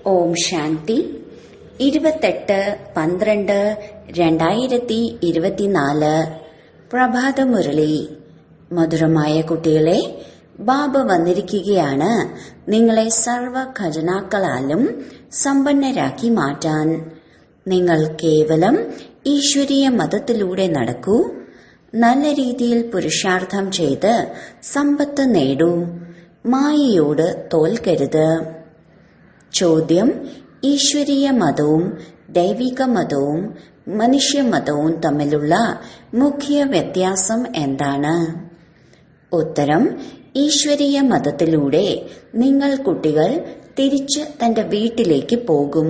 ഓം ശാന്തി 28/12/2024 പ്രഭാതമുരളി. മധുരമായ കുട്ടികളെ, ബാബ വന്നിരിക്കുകയാണ് നിങ്ങളെ സർവ ഖജനാക്കളാലും സമ്പന്നരാക്കി മാറ്റാൻ. നിങ്ങൾ കേവലം ഈശ്വരീയ മതത്തിലൂടെ നടക്കൂ. നല്ല രീതിയിൽ പുരുഷാർത്ഥം ചെയ്ത് സമ്പത്ത് നേടൂ. മായയോട് തോൽക്കരുത്. ചോദ്യം: ഈശ്വരീയ മതവും ദൈവിക മതവും മനുഷ്യമതവും തമ്മിലുള്ള മുഖ്യ വ്യത്യാസം എന്താണ്? ഉത്തരം: ഈശ്വരീയ മതത്തിലൂടെ നിങ്ങൾ കുട്ടികൾ തിരിച്ച് തന്റെ വീട്ടിലേക്ക് പോകും.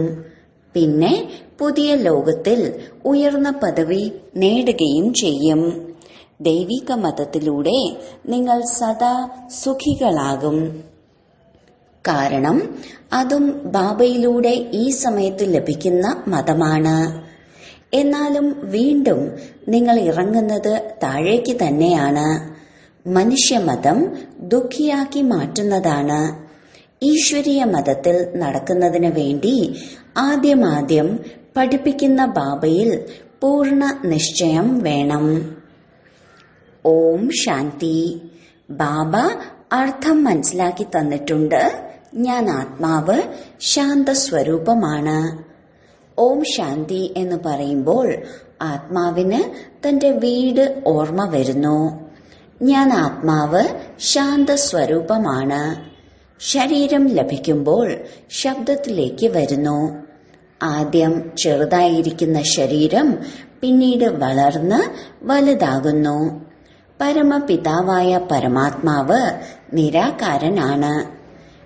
പിന്നെ പുതിയ ലോകത്തിൽ ഉയർന്ന പദവി നേടുകയും ചെയ്യും. ദൈവിക മതത്തിലൂടെ നിങ്ങൾ സദാ സുഖികളാകും. കാരണം അതും ബാബയിലൂടെ ഈ സമയത്ത് ലഭിക്കുന്ന മതമാണ്. എന്നാലും വീണ്ടും നിങ്ങൾ ഇറങ്ങുന്നത് താഴേക്ക് തന്നെയാണ്. മനുഷ്യമതം ദുഃഖിയാക്കി മാറ്റുന്നതാണ്. ഈശ്വരീയ മതത്തിൽ നടക്കുന്നതിന് വേണ്ടി ആദ്യം പഠിപ്പിക്കുന്ന ബാബയിൽ പൂർണ്ണ നിശ്ചയം വേണം. ഓം ശാന്തി. ബാബ അർത്ഥം മനസ്സിലാക്കി തന്നിട്ടുണ്ട്. ഞാൻ ആത്മാവ് ശാന്തസ്വരൂപമാണ്. ഓം ശാന്തി എന്ന് പറയുമ്പോൾ ആത്മാവിന് തന്റെ വീട് ഓർമ്മ വരുന്നു. ഞാൻ ആത്മാവ് ശാന്തസ്വരൂപമാണ്. ശരീരം ലഭിക്കുമ്പോൾ ശബ്ദത്തിലേക്ക് വരുന്നു. ആദ്യം ചെറുതായിരിക്കുന്ന ശരീരം പിന്നീട് വളർന്ന് വലുതാകുന്നു. പരമപിതാവായ പരമാത്മാവ് നിരാകാരനാണ്.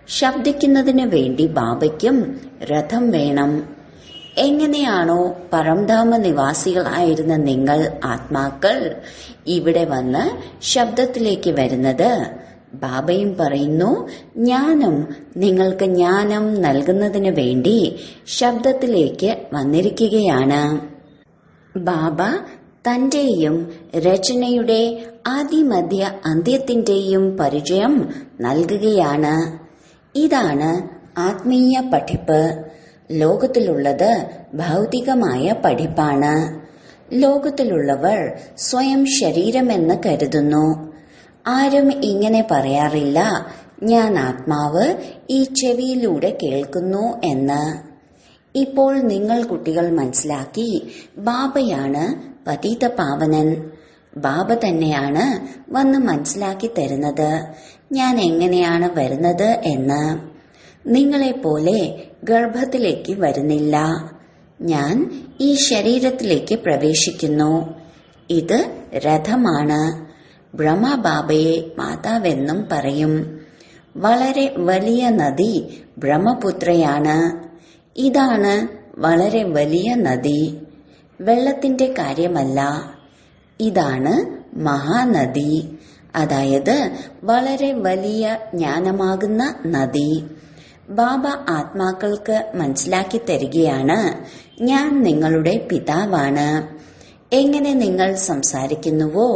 ശബ്ദിക്കുന്നതിന് വേണ്ടി ബാബയ്ക്കും രഥം വേണം. എങ്ങനെയാണോ പരംധാമ നിവാസികളായിരുന്ന നിങ്ങൾ ആത്മാക്കൾ ഇവിടെ വന്ന് ശബ്ദത്തിലേക്ക് വരുന്നത്, ബാബയും പറയുന്നു, ഞാനും നിങ്ങൾക്ക് ജ്ഞാനം നൽകുന്നതിന് വേണ്ടി ശബ്ദത്തിലേക്ക് വന്നിരിക്കുകയാണ്. ബാബ തന്റെയും രചനയുടെ ആദിമധ്യ അന്ത്യത്തിന്റെയും പരിചയം നൽകുകയാണ്. ഇതാണ് ആത്മീയ പഠിപ്പ്. ലോകത്തിലുള്ളത് ഭൗതികമായ പഠിപ്പാണ്. ലോകത്തിലുള്ളവർ സ്വയം ശരീരമെന്ന് കരുതുന്നു. ആരും ഇങ്ങനെ പറയാറില്ല, ഞാൻ ആത്മാവ് ഈ ചെവിയിലൂടെ കേൾക്കുന്നു എന്ന്. ഇപ്പോൾ നിങ്ങൾ കുട്ടികൾ മനസ്സിലാക്കി, ബാബയാണ് പതിത പാവനൻ. ബാബ തന്നെയാണ് വന്ന് മനസ്സിലാക്കി തരുന്നത് ഞാൻ എങ്ങനെയാണ് വരുന്നത് എന്ന്. നിങ്ങളെപ്പോലെ ഗർഭത്തിലേക്ക് വരുന്നില്ല. ഞാൻ ഈ ശരീരത്തിലേക്ക് പ്രവേശിക്കുന്നു. ഇത് രഥമാണ്. ബ്രഹ്മബാബയെ മാതാവെന്നും പറയും. വളരെ വലിയ നദി ബ്രഹ്മപുത്രയാണ്. ഇതാണ് വളരെ വലിയ നദി. വെള്ളത്തിന്റെ കാര്യമല്ല, ഇതാണ് മഹാനദി. അതായത് വളരെ വലിയ ജ്ഞാനമാകുന്ന നദി. ബാബ ആത്മാക്കൾക്ക് മനസ്സിലാക്കി തരികയാണ്, ഞാൻ നിങ്ങളുടെ പിതാവാണ്. എങ്ങനെ നിങ്ങൾ സംസാരിക്കുന്നുവോ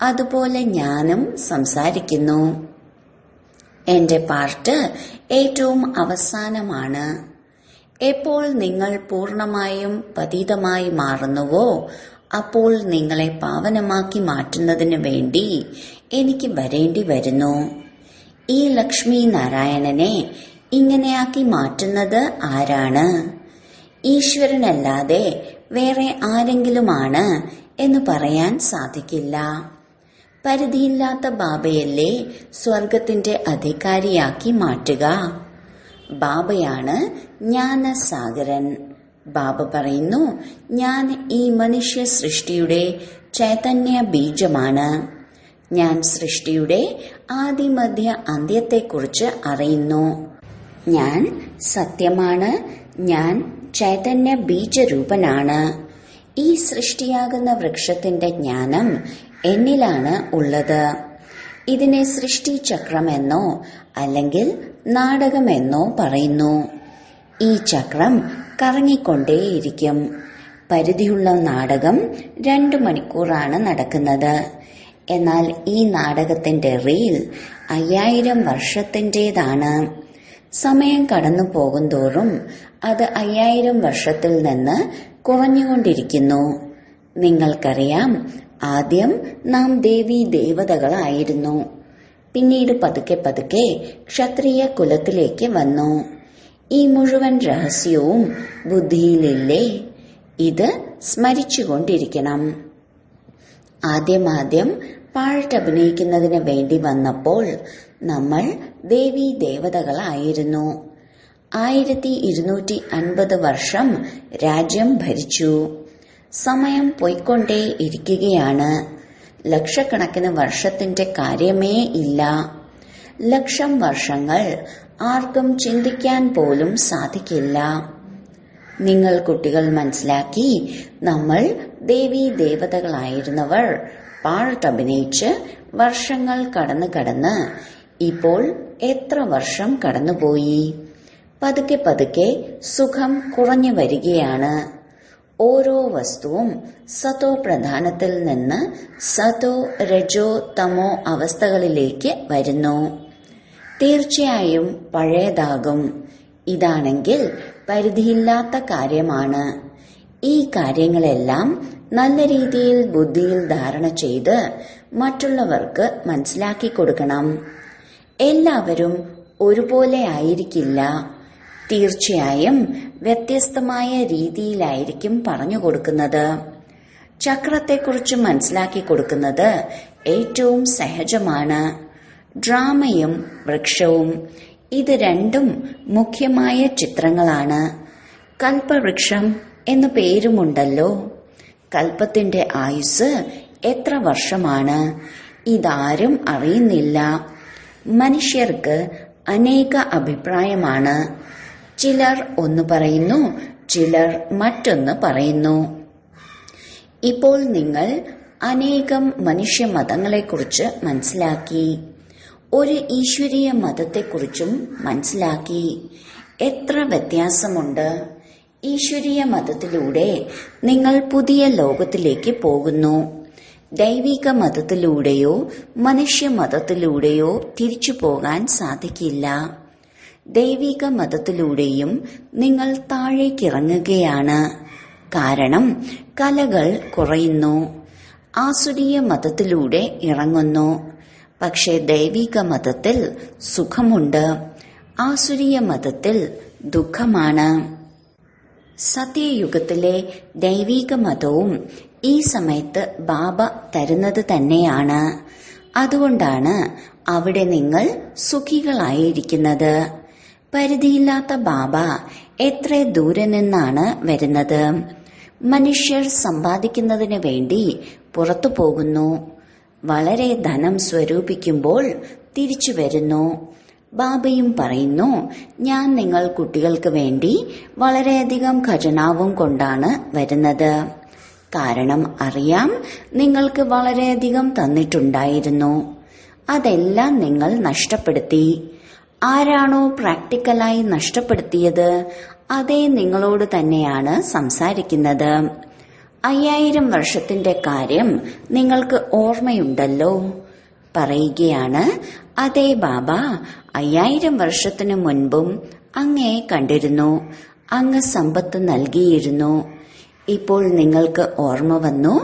അതുപോലെ ഞാനും സംസാരിക്കുന്നു. എന്റെ പാർട്ട് ഏറ്റവും അവസാനമാണ്. എപ്പോൾ നിങ്ങൾ പൂർണമായും പതിതമായി മാറുന്നുവോ അപ്പോൾ നിങ്ങളെ പാവനമാക്കി മാറ്റുന്നതിന് വേണ്ടി എനിക്ക് വരേണ്ടി വരുന്നു. ഈ ലക്ഷ്മി നാരായണനെ ഇങ്ങനെയാക്കി മാറ്റുന്നത് ആരാണ്? ഈശ്വരനല്ലാതെ വേറെ ആരെങ്കിലുമാണ് എന്ന് പറയാൻ സാധിക്കില്ല. പരിധിയില്ലാത്ത ബാബയല്ലേ സ്വർഗത്തിന്റെ അധികാരിയാക്കി മാറ്റുക. ബാബയാണ് ജ്ഞാനസാഗരൻ. ബാബ പറയുന്നു, ഞാൻ ഈ മനുഷ്യ സൃഷ്ടിയുടെ ചൈതന്യ ബീജമാണ്. ഞാൻ സൃഷ്ടിയുടെ ആദിമധ്യ അന്ത്യത്തെക്കുറിച്ച് അറിയുന്നു. ഞാൻ സത്യമാണ്. ഞാൻ ചൈതന്യ ബീജരൂപനാണ്. ഈ സൃഷ്ടിയാകുന്ന വൃക്ഷത്തിന്റെ ജ്ഞാനം എന്നിലാണ് ഉള്ളത്. ഇതിനെ സൃഷ്ടിചക്രമെന്നോ അല്ലെങ്കിൽ നാടകമെന്നോ പറയുന്നു. ഈ ചക്രം കറങ്ങിക്കൊണ്ടേയിരിക്കും. പരിധിയുള്ള നാടകം 2 മണിക്കൂറാണ് നടക്കുന്നത്. എന്നാൽ ഈ നാടകത്തിന്റെ റീൽ 5000 വർഷത്തിൻ്റെതാണ്. സമയം കടന്നു പോകുന്തോറും അത് 5000 വർഷത്തിൽ നിന്ന് കുറഞ്ഞുകൊണ്ടിരിക്കുന്നു. നിങ്ങൾക്കറിയാം, ആദ്യം നാം ദേവീ ദേവതകളായിരുന്നു. പിന്നീട് പതുക്കെ പതുക്കെ ക്ഷത്രിയ കുലത്തിലേക്ക് വന്നു. ഈ മുഴുവൻ രഹസ്യവും ബുദ്ധിയിലില്ലേ? ഇത് സ്മരിച്ചുകൊണ്ടിരിക്കണം. ആദ്യം പാട്ടഭിനയിക്കുന്നതിന് വേണ്ടി വന്നപ്പോൾ നമ്മൾ ദേവീ ദേവതകളായിരുന്നു. 1250 വർഷം രാജ്യം ഭരിച്ചു. സമയം പോയിക്കൊണ്ടേ ഇരിക്കുകയാണ്. ലക്ഷക്കണക്കിന് വർഷത്തിന്റെ കാര്യമേ ഇല്ല. 1,00,000 വർഷങ്ങൾ ആർക്കും ചിന്തിക്കാൻ പോലും സാധിക്കില്ല. നിങ്ങൾ കുട്ടികൾ മനസ്സിലാക്കി, നമ്മൾ ദേവീ ദേവതകളായിരുന്നവർ പാട്ടഭിനയിച്ച് വർഷങ്ങൾ കടന്ന് ഇപ്പോൾ എത്ര വർഷം കടന്നുപോയി. പതുക്കെ പതുക്കെ സുഖം കുറഞ്ഞു വരികയാണ്. ഓരോ വസ്തുവും സതോ പ്രധാനത്തിൽ നിന്ന് സതോ രജോ തമോ അവസ്ഥകളിലേക്ക് വരുന്നു. തീർച്ചയായും പഴയതാകും. ഇതാണെങ്കിൽ പരിധിയില്ലാത്ത കാര്യമാണ്. ഈ കാര്യങ്ങളെല്ലാം നല്ല രീതിയിൽ ബുദ്ധിയിൽ ധാരണ ചെയ്ത് മറ്റുള്ളവർക്ക് മനസ്സിലാക്കി കൊടുക്കണം. എല്ലാവരും ഒരുപോലെ ആയിരിക്കില്ല. തീർച്ചയായും വ്യത്യസ്തമായ രീതിയിലായിരിക്കും പറഞ്ഞു കൊടുക്കുന്നത്. ചക്രത്തെക്കുറിച്ച് മനസ്സിലാക്കി കൊടുക്കുന്നത് ഏറ്റവും സഹജമാണ്. ഡ്രാമയും വൃക്ഷവും, ഇത് രണ്ടും മുഖ്യമായ ചിത്രങ്ങളാണ്. കൽപ്പവൃക്ഷം എന്നു പേരുമുണ്ടല്ലോ. കൽപ്പത്തിന്റെ ആയുസ് എത്ര വർഷമാണ്? ഇതാരും അറിയുന്നില്ല. മനുഷ്യർക്ക് അനേക അഭിപ്രായമാണ്. ചിലർ ഒന്ന് പറയുന്നു, ചിലർ മറ്റൊന്ന് പറയുന്നു. ഇപ്പോൾ നിങ്ങൾ അനേകം മനുഷ്യ മതങ്ങളെക്കുറിച്ച് മനസ്സിലാക്കി. ഒരു ഈശ്വരീയ മതത്തെക്കുറിച്ചും മനസ്സിലാക്കി. എത്ര വ്യത്യാസമുണ്ട്! ഈശ്വരീയ മതത്തിലൂടെ നിങ്ങൾ പുതിയ ലോകത്തിലേക്ക് പോകുന്നു. ദൈവിക മതത്തിലൂടെയോ മനുഷ്യ മതത്തിലൂടെയോ തിരിച്ചു പോകാൻ സാധിക്കില്ല. ദൈവിക മതത്തിലൂടെയും നിങ്ങൾ താഴേക്കിറങ്ങുകയാണ്. കാരണം കലകൾ കുറയുന്നു. ആസുരീയ മതത്തിലൂടെ ഇറങ്ങുന്നു. പക്ഷെ ദൈവിക മതത്തിൽ സുഖമുണ്ട്. ആസുരീയ മതത്തിൽ ദുഃഖമാണ്. സത്യയുഗത്തിലെ ദൈവിക മതവും ഈ സമയത്ത് ബാബ തരുന്നത് തന്നെയാണ്. അതുകൊണ്ടാണ് അവിടെ നിങ്ങൾ സുഖികളായിരിക്കുന്നത്. പരിധിയില്ലാത്ത ബാബ എത്ര ദൂരെ നിന്നാണ് വരുന്നത്. മനുഷ്യർ സമ്പാദിക്കുന്നതിന് വേണ്ടി പുറത്തു പോകുന്നു. വളരെ ധനം സ്വരൂപിക്കുമ്പോൾ തിരിച്ചു വരുന്നു. ബാബയും പറയുന്നു, ഞാൻ നിങ്ങൾ കുട്ടികൾക്ക് വേണ്ടി വളരെയധികം ഖജനാവും കൊണ്ടാണ് വരുന്നത്. കാരണം അറിയാം, നിങ്ങൾക്ക് വളരെയധികം തന്നിട്ടുണ്ടായിരുന്നു. അതെല്ലാം നിങ്ങൾ നഷ്ടപ്പെടുത്തി. ആരാണോ പ്രാക്ടിക്കലായി നഷ്ടപ്പെടുത്തിയത്, അതേ നിങ്ങളോട് തന്നെയാണ് സംസാരിക്കുന്നത്. 5000 വർഷത്തിന്റെ കാര്യം നിങ്ങൾക്ക് ഓർമ്മയുണ്ടല്ലോ. പറയുകയാണ്, അതേ ബാബ, 5000 വർഷത്തിനു മുൻപും അങ്ങയെ കണ്ടിരുന്നു. അങ്ങ് സമ്പത്ത് നൽകിയിരുന്നു. ഇപ്പോൾ നിങ്ങൾക്ക് ഓർമ്മ വന്നു.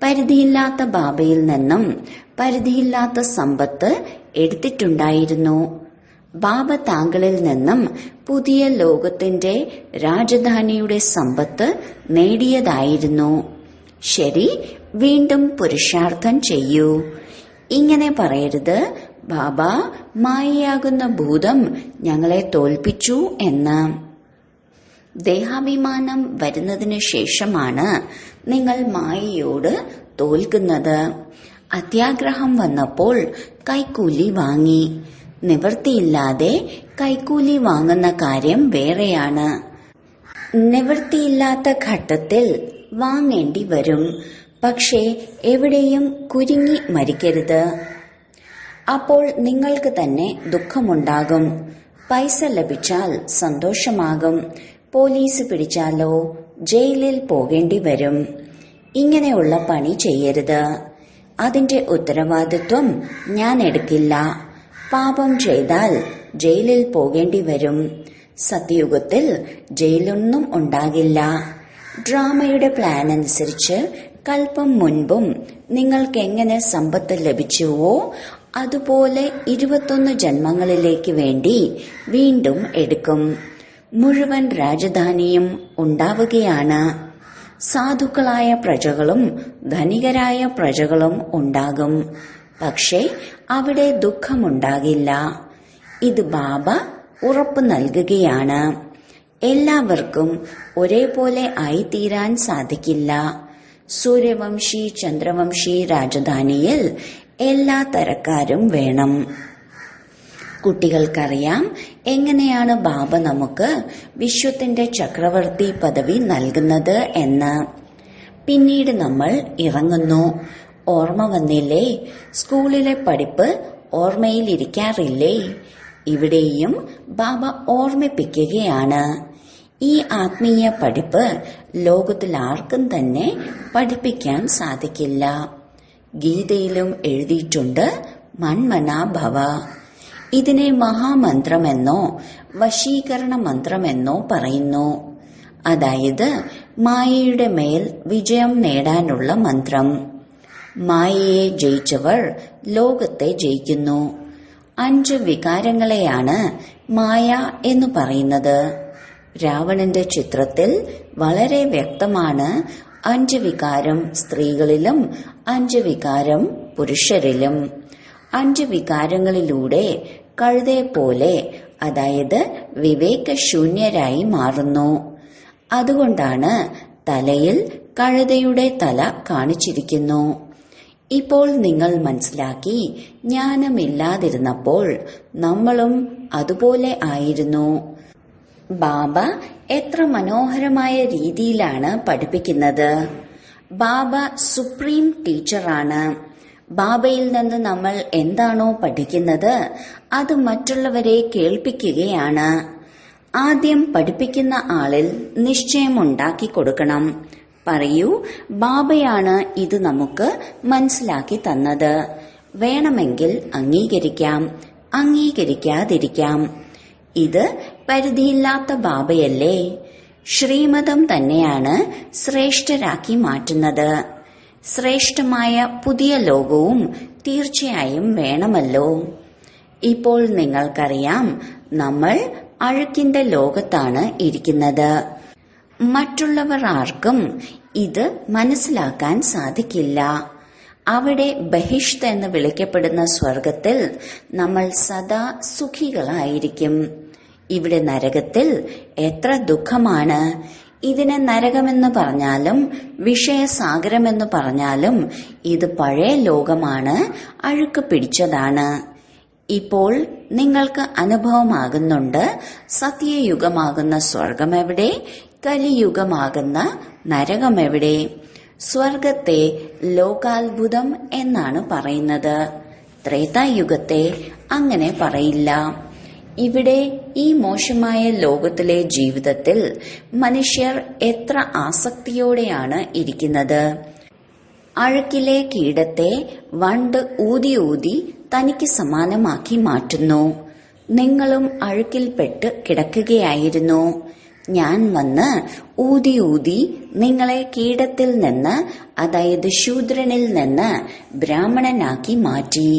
പരിധിയില്ലാത്ത ബാബയിൽ നിന്നും പരിധിയില്ലാത്ത സമ്പത്ത് എടുത്തിട്ടുണ്ടായിരുന്നു. ബാബ താങ്കളിൽ നിന്നും പുതിയ ലോകത്തിന്റെ രാജധാനിയുടെ സമ്പത്ത് നേടിയതായിരുന്നു. ശരി, വീണ്ടും പുരുഷാർത്ഥം ചെയ്യൂ. ഇങ്ങനെ പറയരുത്, ബാബ മായയാകുന്ന ഭൂതം ഞങ്ങളെ തോൽപ്പിച്ചു എന്ന്. ദേഹാഭിമാനം വരുന്നതിന് ശേഷമാണ് നിങ്ങൾ മായയോട് തോൽക്കുന്നത്. അത്യാഗ്രഹം വന്നപ്പോൾ കൈക്കൂലി വാങ്ങി. നിവൃത്തിയില്ലാതെ കൈക്കൂലി വാങ്ങുന്ന കാര്യം വേറെയാണ്. നിവൃത്തിയില്ലാത്ത ഘട്ടത്തിൽ വാങ്ങേണ്ടി വരും. പക്ഷേ എവിടെയും കുരുങ്ങി മരിക്കരുത്. അപ്പോൾ നിങ്ങൾക്ക് തന്നെ ദുഃഖമുണ്ടാകും. പൈസ ലഭിച്ചാൽ സന്തോഷമാകും. പോലീസ് പിടിച്ചാലോ ജയിലിൽ പോകേണ്ടി വരും. ഇങ്ങനെയുള്ള പണി ചെയ്യരുത്. അതിന്റെ ഉത്തരവാദിത്വം ഞാൻ എടുക്കില്ല. പാപം ചെയ്താൽ ജയിലിൽ പോകേണ്ടി വരും. സത്യയുഗത്തിൽ ജയിലൊന്നും ഉണ്ടാകില്ല. ഡ്രാമയുടെ പ്ലാൻ അനുസരിച്ച് കൽപ്പം മുൻപും നിങ്ങൾക്കെങ്ങനെ സമ്പത്ത് ലഭിച്ചുവോ അതുപോലെ 21 ജന്മങ്ങളിലേക്ക് വേണ്ടി വീണ്ടും എടുക്കും. മുഴുവൻ രാജധാനിയും ഉണ്ടാവുകയാണ്. സാധുക്കളായ പ്രജകളും ധനികരായ പ്രജകളും ഉണ്ടാകും. പക്ഷേ അവിടെ ദുഃഖമുണ്ടാകില്ല. ഇത് ബാബ ഉറപ്പു നൽകുകയാണ്. എല്ലാവർക്കും ഒരേപോലെ ആയിത്തീരാൻ സാധിക്കില്ല. സൂര്യവംശി ചന്ദ്രവംശി രാജധാനിയിൽ എല്ലാ തരക്കാരും വേണം. കുട്ടികൾക്കറിയാം എങ്ങനെയാണ് ബാബ നമുക്ക് വിശ്വത്തിന്റെ ചക്രവർത്തി പദവി നൽകുന്നത് എന്ന്. പിന്നീട് നമ്മൾ ഇറങ്ങുന്നു. ഓർമ്മ വന്നില്ലേ? സ്കൂളിലെ പഠിപ്പ് ഓർമ്മയിലിരിക്കാറില്ലേ? ഇവിടെയും ബാബ ഓർമ്മിപ്പിക്കുകയാണ്. ഈ ആത്മീയ പഠിപ്പ് ലോകത്തിൽ ആർക്കും തന്നെ പഠിപ്പിക്കാൻ സാധിക്കില്ല. ഗീതയിലും എഴുതിയിട്ടുണ്ട്, മന്മനാ ഭവ. ഇതിനെ മഹാമന്ത്രമെന്നോ വശീകരണ മന്ത്രമെന്നോ പറയുന്നു. അതായത് മായയുടെ മേൽ വിജയം നേടാനുള്ള മന്ത്രം. മായയെ ജയിച്ചവർ ലോകത്തെ ജയിക്കുന്നു. 5 വികാരങ്ങളെയാണ് മായ എന്ന് പറയുന്നത്. രാവണന്റെ ചിത്രത്തിൽ വളരെ വ്യക്തമാണ് 5 വികാരം സ്ത്രീകളിലും 5 വികാരം പുരുഷരിലും. 5 വികാരങ്ങളിലൂടെ കഴുതയെ പോലെ, അതായത് വിവേകശൂന്യരായി മാറുന്നു. അതുകൊണ്ടാണ് തലയിൽ കഴുതയുടെ തല കാണിച്ചിരിക്കുന്നു. ഇപ്പോൾ നിങ്ങൾ മനസ്സിലാക്കി, ജ്ഞാനമില്ലാതിരുന്നപ്പോൾ നമ്മളും അതുപോലെ ആയിരുന്നു. ബാബ എത്ര മനോഹരമായ രീതിയിലാണ് പഠിപ്പിക്കുന്നത്. ബാബ സുപ്രീം ടീച്ചറാണ്. ബാബയിൽ നിന്ന് നമ്മൾ എന്താണോ പഠിക്കുന്നത് അത് മറ്റുള്ളവരെ കേൾപ്പിക്കുകയാണ്. ആദ്യം പഠിപ്പിക്കുന്ന ആളിൽ നിശ്ചയമുണ്ടാക്കി കൊടുക്കണം. പറയൂ, ബാബയാണ് ഇത് നമുക്ക് മനസ്സിലാക്കി തന്നത്. വേണമെങ്കിൽ അംഗീകരിക്കാം, അംഗീകരിക്കാതിരിക്കാം. ഇത് പരിധിയില്ലാത്ത ബാബയല്ലേ? ശ്രീമതം തന്നെയാണ് ശ്രേഷ്ഠരാക്കി മാറ്റുന്നത്. ശ്രേഷ്ഠമായ പുതിയ ലോകവും തീർച്ചയായും വേണമല്ലോ. ഇപ്പോൾ നിങ്ങൾക്കറിയാം, നമ്മൾ അഴുക്കിന്റെ ലോകത്താണ് ഇരിക്കുന്നത്. മറ്റുള്ളവർ ആർക്കും ഇത് മനസ്സിലാക്കാൻ സാധിക്കില്ല. അവിടെ ബഹിഷ്ത് എന്ന് വിളിക്കപ്പെടുന്ന സ്വർഗത്തിൽ നമ്മൾ സദാ സുഖികളായിരിക്കും. ഇവിടെ നരകത്തിൽ എത്ര ദുഃഖമാണ്. ഇതിനെ നരകമെന്ന് പറഞ്ഞാലും വിഷയസാഗരമെന്ന് പറഞ്ഞാലും ഇത് പഴയ ലോകമാണ്, അഴുക്ക് പിടിച്ചതാണ്. ഇപ്പോൾ നിങ്ങൾക്ക് അനുഭവമാകുന്നുണ്ട്, സത്യയുഗമാകുന്ന സ്വർഗമെവിടെ, കലിയുഗമാകുന്ന നരകമെവിടെ. സ്വർഗത്തെ ലോകാത്ഭുതം എന്നാണ് പറയുന്നത്. ത്രേതായുഗത്തെ അങ്ങനെ പറയില്ല. ഇവിടെ ഈ മോശമായ ലോകത്തിലെ ജീവിതത്തിൽ മനുഷ്യർ എത്ര ആസക്തിയോടെയാണ് ഇരിക്കുന്നത്. അഴുക്കിലെ കീടത്തെ വണ്ട് ഊതി ഊതി തനിക്ക് സമാനമാക്കി മാറ്റുന്നു. നിങ്ങളും അഴുക്കിൽപ്പെട്ട് കിടക്കുകയായിരുന്നു. ഞാൻ വന്ന് ഊതി ഊതി നിങ്ങളെ കീടത്തിൽ നിന്ന്, അതായത് ശൂദ്രനിൽ നിന്ന് ബ്രാഹ്മണനാക്കി മാറ്റി.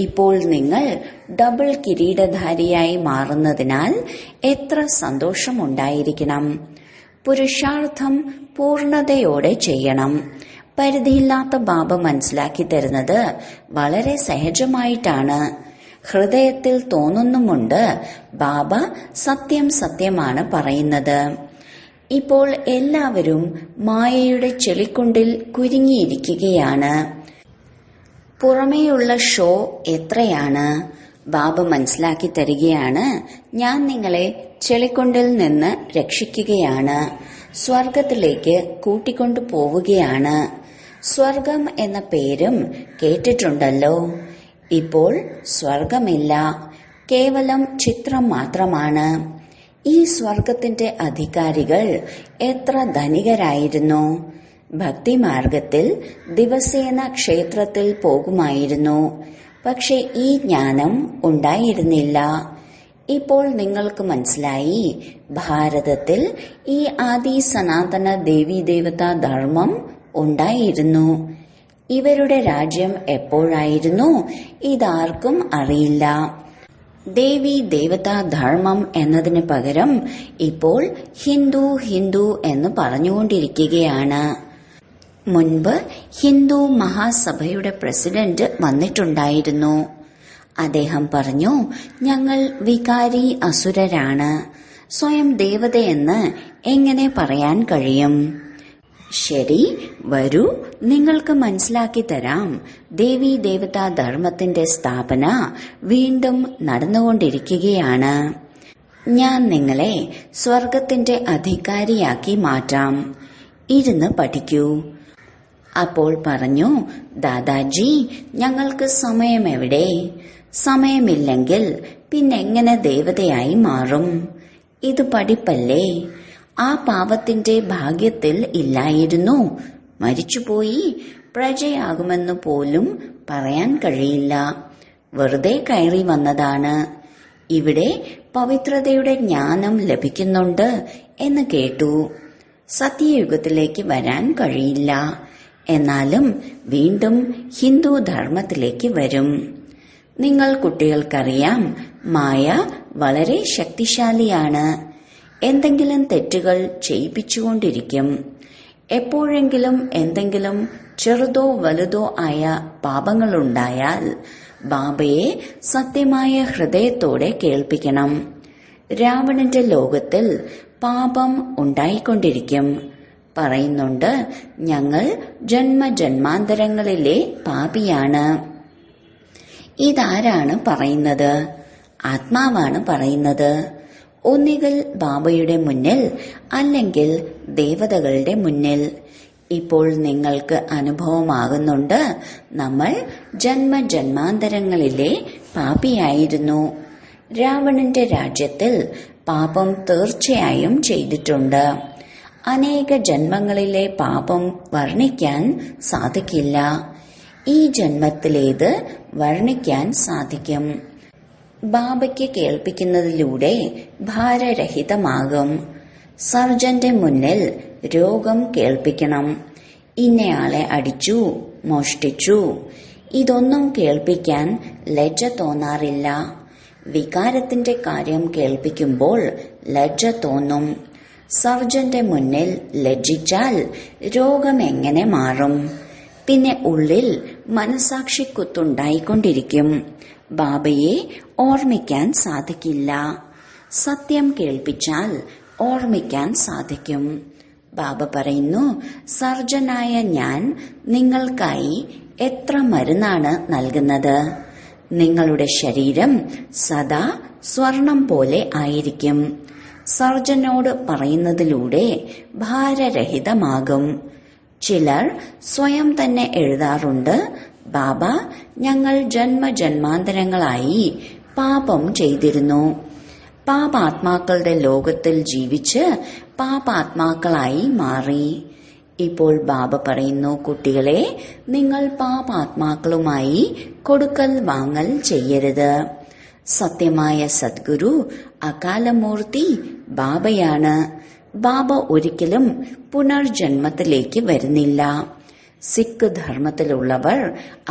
ഇപ്പോൾ നിങ്ങൾ ഡബിൾ കിരീടധാരിയായി മാറുന്നതിനാൽ എത്ര സന്തോഷമുണ്ടായിരിക്കണം. പുരുഷാർത്ഥം പൂർണതയോടെ ചെയ്യണം. പരിധിയില്ലാത്ത ബാബ മനസ്സിലാക്കി തരുന്നത് വളരെ സഹജമായിട്ടാണ്. ഹൃദയത്തിൽ തോന്നുന്നുമുണ്ട്, ബാബ സത്യം സത്യമാണ് പറയുന്നത്. ഇപ്പോൾ എല്ലാവരും മായയുടെ ചെളിക്കുണ്ടിൽ കുരുങ്ങിയിരിക്കുകയാണ്. പുറമേയുള്ള ഷോ എത്രയാണ്. ബാബ മനസ്സിലാക്കി തരികയാണ്, ഞാൻ നിങ്ങളെ ചെളിക്കുണ്ടിൽ നിന്ന് രക്ഷിക്കുകയാണ്, സ്വർഗത്തിലേക്ക് കൂട്ടിക്കൊണ്ടു പോവുകയാണ്. സ്വർഗം എന്ന പേരും കേട്ടിട്ടുണ്ടല്ലോ. ഇപ്പോൾ സ്വർഗമില്ല, കേവലം ചിത്രം മാത്രമാണ്. ഈ സ്വർഗത്തിന്റെ അധികാരികൾ എത്ര ധനികരായിരുന്നു. ഭക്തിമാർഗത്തിൽ ദിവസേന ക്ഷേത്രത്തിൽ പോകുമായിരുന്നു. പക്ഷെ ഈ ജ്ഞാനം ഉണ്ടായിരുന്നില്ല. ഇപ്പോൾ നിങ്ങൾക്ക് മനസ്സിലായി, ഭാരതത്തിൽ ഈ ആദി സനാതന ദേവീദേവതാ ധർമ്മം ഉണ്ടായിരുന്നു. ഇവരുടെ രാജ്യം എപ്പോഴായിരുന്നു ഇതാർക്കും അറിയില്ല. ദേവി ദേവതാ ധർമ്മം എന്നതിന് പകരം ഇപ്പോൾ ഹിന്ദു ഹിന്ദു എന്ന് പറഞ്ഞുകൊണ്ടിരിക്കുകയാണ്. മുൻപ് ഹിന്ദു മഹാസഭയുടെ പ്രസിഡന്റ് വന്നിട്ടുണ്ടായിരുന്നു. അദ്ദേഹം പറഞ്ഞു, ഞങ്ങൾ വികാരി അസുരരാണ്, സ്വയം ദേവതയെന്ന് എങ്ങനെ പറയാൻ കഴിയും? ശരി, വരൂ, നിങ്ങൾക്ക് മനസ്സിലാക്കി തരാം. ദേവി ദേവതാ ധർമ്മത്തിന്റെ സ്ഥാപന വീണ്ടും നടന്നുകൊണ്ടിരിക്കുകയാണ്. ഞാൻ നിങ്ങളെ സ്വർഗത്തിന്റെ അധികാരിയാക്കി മാറ്റാം. ഇരുന്ന് പഠിക്കൂ. അപ്പോൾ പറഞ്ഞു, ദാദാജി, ഞങ്ങൾക്ക് സമയമെവിടെ? സമയമില്ലെങ്കിൽ പിന്നെങ്ങനെ ദേവതയായി മാറും? ഇത് പഠിപ്പല്ലേ? ആ പാവത്തിന്റെ ഭാഗ്യത്തിൽ ഇല്ലായിരുന്നു. മരിച്ചുപോയി, പ്രജയാകുമെന്ന് പോലും പറയാൻ കഴിയില്ല. വെറുതെ കയറി വന്നതാണ്. ഇവിടെ പവിത്രതയുടെ ജ്ഞാനം ലഭിക്കുന്നുണ്ട് എന്ന് കേട്ടു. സത്യയുഗത്തിലേക്ക് വരാൻ കഴിയില്ല, എന്നാലും വീണ്ടും ഹിന്ദു ധർമ്മത്തിലേക്ക് വരും. നിങ്ങൾ കുട്ടികൾക്കറിയാം, മായ വളരെ ശക്തിശാലിയാണ്. എന്തെങ്കിലും തെറ്റുകൾ ചെയ്യിപ്പിച്ചുകൊണ്ടിരിക്കും. എപ്പോഴെങ്കിലും എന്തെങ്കിലും ചെറുതോ വലുതോ ആയ പാപങ്ങളുണ്ടായാൽ ബാബയെ സത്യമായ ഹൃദയത്തോടെ കേൾപ്പിക്കണം. രാവണന്റെ ലോകത്തിൽ പാപം ഉണ്ടായിക്കൊണ്ടിരിക്കും. പറയുന്നുണ്ട്, ഞങ്ങൾ ജന്മജന്മാന്തരങ്ങളിലെ പാപിയാണ്. ഇതാരാണ് പറയുന്നത്? ആത്മാവാണ് പറയുന്നത്. ഒന്നുകിൽ ബാബയുടെ മുന്നിൽ, അല്ലെങ്കിൽ ദേവതകളുടെ മുന്നിൽ. ഇപ്പോൾ നിങ്ങൾക്ക് അനുഭവമാകുന്നുണ്ട്, നമ്മൾ ജന്മജന്മാന്തരങ്ങളിലെ പാപിയായിരുന്നു. രാവണന്റെ രാജ്യത്തിൽ പാപം തീർച്ചയായും ചെയ്തിട്ടുണ്ട്. അനേക ജന്മങ്ങളിലെ പാപം വർണ്ണിക്കാൻ സാധിക്കില്ല. ഈ ജന്മത്തിലേത് വർണ്ണിക്കാൻ സാധിക്കും. ബാബയ്ക്ക് കേൾപ്പിക്കുന്നതിലൂടെ ഭാരരഹിതമാകും. സർജന്റെ മുന്നിൽ രോഗം കേൾപ്പിക്കണം. ഇന്നയാളെ അടിച്ചു, മോഷ്ടിച്ചു, ഇതൊന്നും കേൾപ്പിക്കാൻ ലജ്ജ തോന്നാറില്ല. വികാരത്തിന്റെ കാര്യം കേൾപ്പിക്കുമ്പോൾ ലജ്ജ തോന്നും. സർജന്റെ മുന്നിൽ ലജ്ജിച്ചാൽ രോഗം എങ്ങനെ മാറും? പിന്നെ ഉള്ളിൽ മനസാക്ഷിക്കുത്തുണ്ടായിക്കൊണ്ടിരിക്കും. ബാബയെ ഓർമ്മിക്കാൻ സാധിക്കില്ല. സത്യം കേൾപ്പിച്ചാൽ ഓർമ്മിക്കാൻ സാധിക്കും. ബാബ പറയുന്നു, സർജനായ ഞാൻ നിങ്ങൾക്കായി എത്ര മരുന്നാണ് നൽകുന്നത്. നിങ്ങളുടെ ശരീരം സദാ സ്വർണം പോലെ ആയിരിക്കും. സർജനോട് പറയുന്നതിലൂടെ ഭാരരഹിതമാകും. ചിലർ സ്വയം തന്നെ എഴുതാറുണ്ട്, ബാബ, ഞങ്ങൾ ജന്മജന്മാന്തരങ്ങളായി പാപം ചെയ്തിരുന്നു. പാപാത്മാക്കളുടെ ലോകത്തിൽ ജീവിച്ച് പാപാത്മാക്കളായി മാറി. ഇപ്പോൾ ബാബ പറയുന്നു, കുട്ടികളെ, നിങ്ങൾ പാപാത്മാക്കളുമായി കൊടുക്കൽ വാങ്ങൽ ചെയ്യരുത്. സത്യമായ സദ്ഗുരു അകാലമൂർത്തി ബാബയാണ്. ബാബ ഒരിക്കലും പുനർജന്മത്തിലേക്ക് വരുന്നില്ല. സിഖ് ധർമ്മത്തിലുള്ളവർ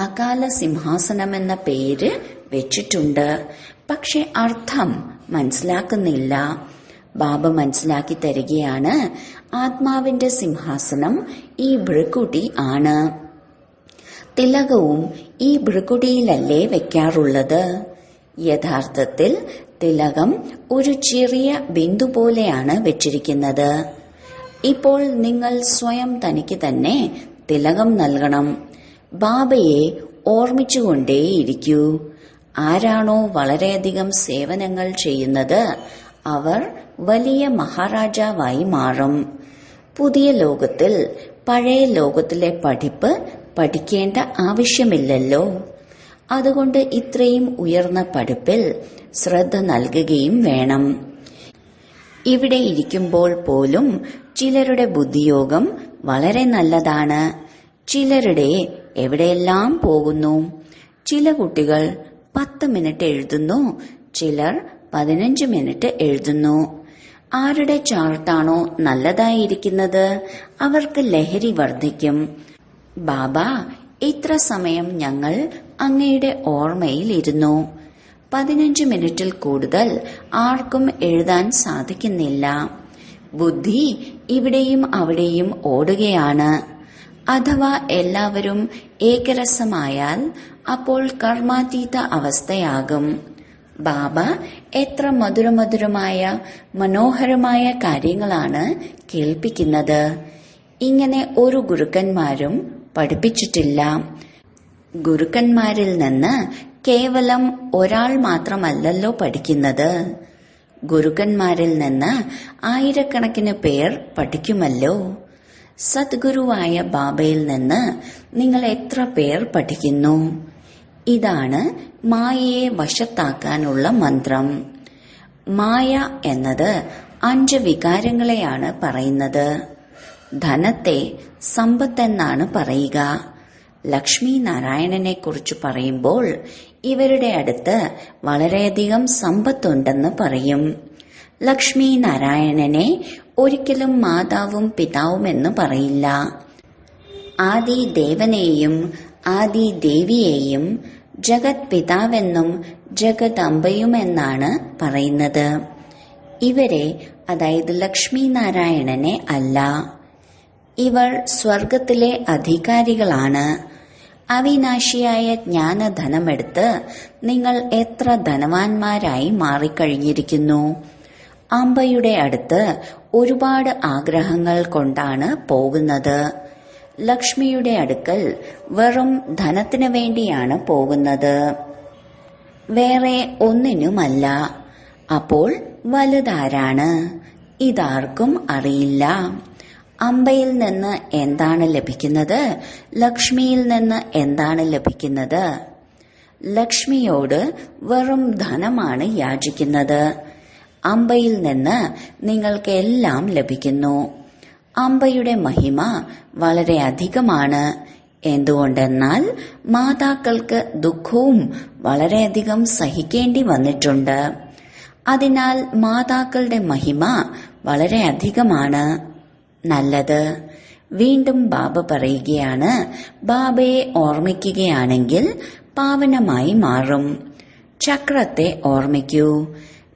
അകാല സിംഹാസനമെന്ന പേര് വെച്ചിട്ടുണ്ട്. പക്ഷെ അർത്ഥം മനസ്സിലാക്കുന്നില്ല. ബാബ മനസ്സിലാക്കി തരികയാണ്, ആത്മാവിന്റെ സിംഹാസനം ഈ ഭൃക്കുടി ആണ്. തിലകവും ഈ ഭൃക്കുടിയിലല്ലേ വെക്കാറുള്ളത്? യഥാർത്ഥത്തിൽ തിലകം ഒരു ചെറിയ ബിന്ദു പോലെയാണ് വെച്ചിരിക്കുന്നത്. ഇപ്പോൾ നിങ്ങൾ സ്വയം തനിക്ക് തന്നെ തിലകം നൽകണം. ബാബയെ ഓർമ്മിച്ചുകൊണ്ടേയിരിക്കൂ. ആരാണോ വളരെയധികം സേവനങ്ങൾ ചെയ്യുന്നത് അവർ വലിയ മഹാരാജാവായി മാറും. പുതിയ ലോകത്തിൽ പഴയ ലോകത്തിലെ പഠിപ്പ് പഠിക്കേണ്ട ആവശ്യമില്ലല്ലോ. അതുകൊണ്ട് ഇത്രയും ഉയർന്ന പഠിപ്പിൽ ശ്രദ്ധ നൽകുകയും വേണം. ഇവിടെ ഇരിക്കുമ്പോൾ പോലും ചിലരുടെ ബുദ്ധിയോഗം വളരെ നല്ലതാണ്. ചിലരുടെ എവിടെയെല്ലാം പോകുന്നു. ചില കുട്ടികൾ 10 മിനിറ്റ് എഴുതുന്നു, ചിലർ 15 മിനിറ്റ് എഴുതുന്നു. ആരുടെ ചാർട്ടാണോ നല്ലതായിരിക്കുന്നത് അവർക്ക് ലഹരി വർദ്ധിക്കും. ബാബ, ഇത്ര സമയം ഞങ്ങൾ അങ്ങയുടെ ഓർമ്മയിൽ ഇരുന്നു. 15 മിനിറ്റിൽ കൂടുതൽ ആർക്കും എഴുതാൻ സാധിക്കുന്നില്ല. ബുദ്ധി ഇവിടെയും അവിടെയും ഓടുകയാണ്. അഥവാ എല്ലാവരും ഏകരസമായാൽ അപ്പോൾ കർമാതീത അവസ്ഥയാകും. ബാബ എത്ര മധുരമധുരമായ മനോഹരമായ കാര്യങ്ങളാണ് കേൾപ്പിക്കുന്നത്. ഇങ്ങനെ ഒരു ഗുരുക്കന്മാരും പഠിപ്പിച്ചിട്ടില്ല. ഗുരുക്കന്മാരിൽ നിന്ന് കേവലം ഒരാൾ മാത്രമല്ലല്ലോ പഠിക്കുന്നത്. ഗുരുക്കന്മാരിൽ നിന്ന് ആയിരക്കണക്കിന് പേർ പഠിക്കുമല്ലോ. സദ്ഗുരുവായ ബാബയിൽ നിന്ന് നിങ്ങൾ എത്ര പേർ പഠിക്കുന്നു? ഇതാണ് മായയെ വശത്താക്കാനുള്ള മന്ത്രം. മായ എന്നത് 5 വികാരങ്ങളെയാണ് പറയുന്നത്. ധനത്തെ സമ്പത്തെന്നാണ് പറയുക. ലക്ഷ്മി നാരായണനെ കുറിച്ച് പറയുമ്പോൾ ഇവരുടെ അടുത്ത് വളരെയധികം സമ്പത്തുണ്ടെന്ന് പറയും. ലക്ഷ്മി നാരായണനെ ഒരിക്കലും മാതാവും പിതാവുമെന്ന് പറയില്ല. ആദി ദേവനെയും ആദി ദേവിയെയും ജഗത് പിതാവെന്നും ജഗത് അമ്പയുമെന്നാണ് പറയുന്നത്. ഇവരെ, അതായത് ലക്ഷ്മി നാരായണനെ അല്ല. ഇവർ സ്വർഗത്തിലെ അധികാരികളാണ്. അവിനാശിയായ ജ്ഞാനധനമെടുത്ത് നിങ്ങൾ എത്ര ധനവാന്മാരായി മാറിക്കഴിഞ്ഞിരിക്കുന്നു. അമ്പയുടെ അടുത്ത് ഒരുപാട് ആഗ്രഹങ്ങൾ കൊണ്ടാണ് പോകുന്നത്. ലക്ഷ്മിയുടെ അടുക്കൽ വെറും ധനത്തിന് വേണ്ടിയാണ് പോകുന്നത്, വേറെ ഒന്നിനുമല്ല. അപ്പോൾ വലുതാരാണ്? ഇതാർക്കും അറിയില്ല. അമ്പയിൽ നിന്ന് എന്താണ് ലഭിക്കുന്നത്? ലക്ഷ്മിയിൽ നിന്ന് എന്താണ് ലഭിക്കുന്നത്? ലക്ഷ്മിയോട് വെറും ധനമാണ് യാചിക്കുന്നത്. അമ്പയിൽ നിന്ന് നിങ്ങൾക്ക് എല്ലാം ലഭിക്കുന്നു. അമ്പയുടെ മഹിമ വളരെ അധികമാണ്. എന്തുകൊണ്ടെന്നാൽ മാതാക്കൾക്ക് ദുഃഖവും വളരെയധികം സഹിക്കേണ്ടി വന്നിട്ടുണ്ട്. അതിനാൽ മാതാക്കളുടെ മഹിമ വളരെ അധികമാണ്. നല്ലത്. വീണ്ടും ബാബ പറയുകയാണ്, ബാബയെ ഓർമ്മിക്കുകയാണെങ്കിൽ പാവനമായി മാറും. ചക്രത്തെ ഓർമ്മിക്കൂ.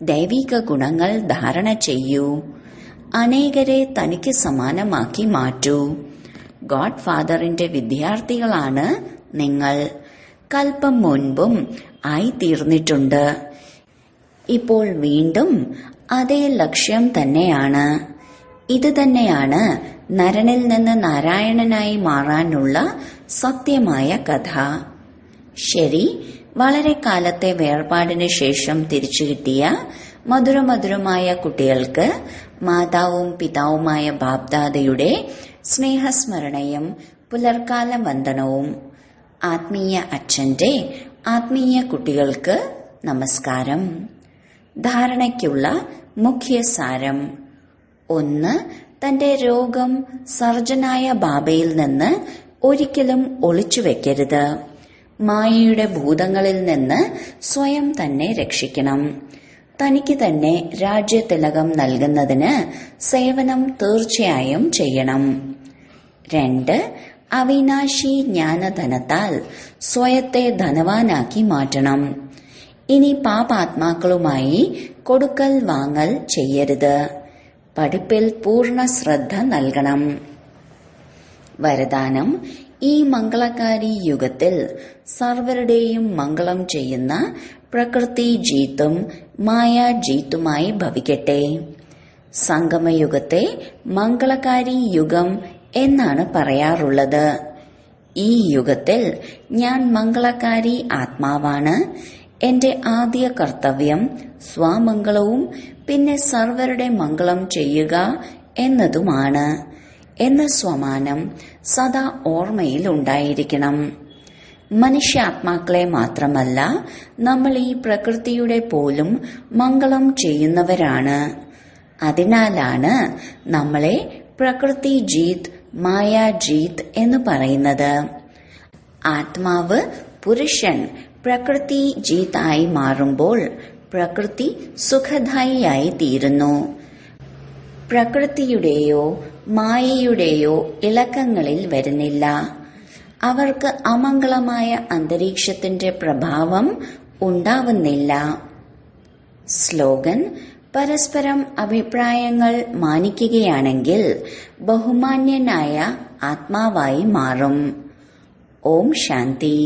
ദൈവിക ഗുണങ്ങൾ ധാരണ ചെയ്യൂ. അനേകരെ തനിക്ക് സമാനമാക്കി മാറ്റൂ. ഗോഡ് ഫാദറിന്റെ വിദ്യാർത്ഥികളാണ് നിങ്ങൾ. കൽപ്പം മുൻപും ആയിത്തീർന്നിട്ടുണ്ട്. ഇപ്പോൾ വീണ്ടും അതേ ലക്ഷ്യം തന്നെയാണ്. ഇത് തന്നെയാണ് നരനിൽ നിന്ന് നാരായണനായി മാറാനുള്ള സത്യമായ കഥ. ശരി, വളരെ കാലത്തെ വേർപാടിന് ശേഷം തിരിച്ചു കിട്ടിയ മധുരമധുരമായ കുട്ടികൾക്ക് മാതാവും പിതാവുമായ ബാബ്ദാദയുടെ സ്നേഹസ്മരണയും പുലർക്കാല വന്ദനവും. ആത്മീയ അച്ഛന്റെ ആത്മീയ കുട്ടികൾക്ക് നമസ്കാരം. ധാരണയ്ക്കുള്ള മുഖ്യ സാരം: 1. തന്റെ രോഗം സർജനായ ബാബയിൽ നിന്ന് ഒരിക്കലും ഒളിച്ചു വെക്കരുത്. മായയുടെ ഭൂതങ്ങളിൽ നിന്ന് സ്വയം തന്നെ രക്ഷിക്കണം. തനിക്ക് തന്നെ രാജ്യതിലകം നൽകുന്നതിന് സേവനം തീർച്ചയായും ചെയ്യണം. 2. അവിനാശി ജ്ഞാനധനത്താൽ സ്വയത്തെ ധനവാനാക്കി മാറ്റണം. ഇനി പാപാത്മാക്കളുമായി കൊടുക്കൽ വാങ്ങൽ ചെയ്യരുത്. പഠിപ്പിൽ പൂർണ്ണ ശ്രദ്ധ നൽകണം. വരദാനം: ഈ മംഗളകാരി യുഗത്തിൽ സർവരുടെയും മംഗളം ചെയ്യുന്ന പ്രകൃതി ജീത്തും മായ ജീത്തുമായി ഭവിക്കട്ടെ. സംഗമയുഗത്തെ മംഗളകാരി യുഗം എന്നാണ് പറയാറുള്ളത്. ഈ യുഗത്തിൽ ഞാൻ മംഗളകാരി ആത്മാവാണ്. എന്റെ ആദ്യ കർത്തവ്യം സ്വാമംഗളവും പിന്നെ സർവരുടെ മംഗളം ചെയ്യുക എന്നതുമാണ് എന്ന സ്വമാനം സദാ ഓർമ്മയിൽ ഉണ്ടായിരിക്കണം. മനുഷ്യാത്മാക്കളെ മാത്രമല്ല, നമ്മൾ ഈ പ്രകൃതിയുടെ പോലും മംഗളം ചെയ്യുന്നവരാണ്. അതിനാലാണ് നമ്മളെ പ്രകൃതി ജീത്, മായ ജീത് എന്ന് പറയുന്നത്. ആത്മാവ് പുരുഷൻ പ്രകൃതി ജീതായി മാറുമ്പോൾ പ്രകൃതി സുഖദായിയായി തീരുന്നു. പ്രകൃതിയുടെയോ മായയുടെയോ ഇളക്കങ്ങളിൽ വരുന്നില്ല. അവർക്ക് അമംഗളമായ അന്തരീക്ഷത്തിന്റെ പ്രഭാവം ഉണ്ടാവുന്നില്ല. സ്ലോഗൻ: പരസ്പരം അഭിപ്രായങ്ങൾ മാനിക്കുകയാണെങ്കിൽ ബഹുമാന്യനായ ആത്മാവായി മാറും. ഓം ശാന്തി.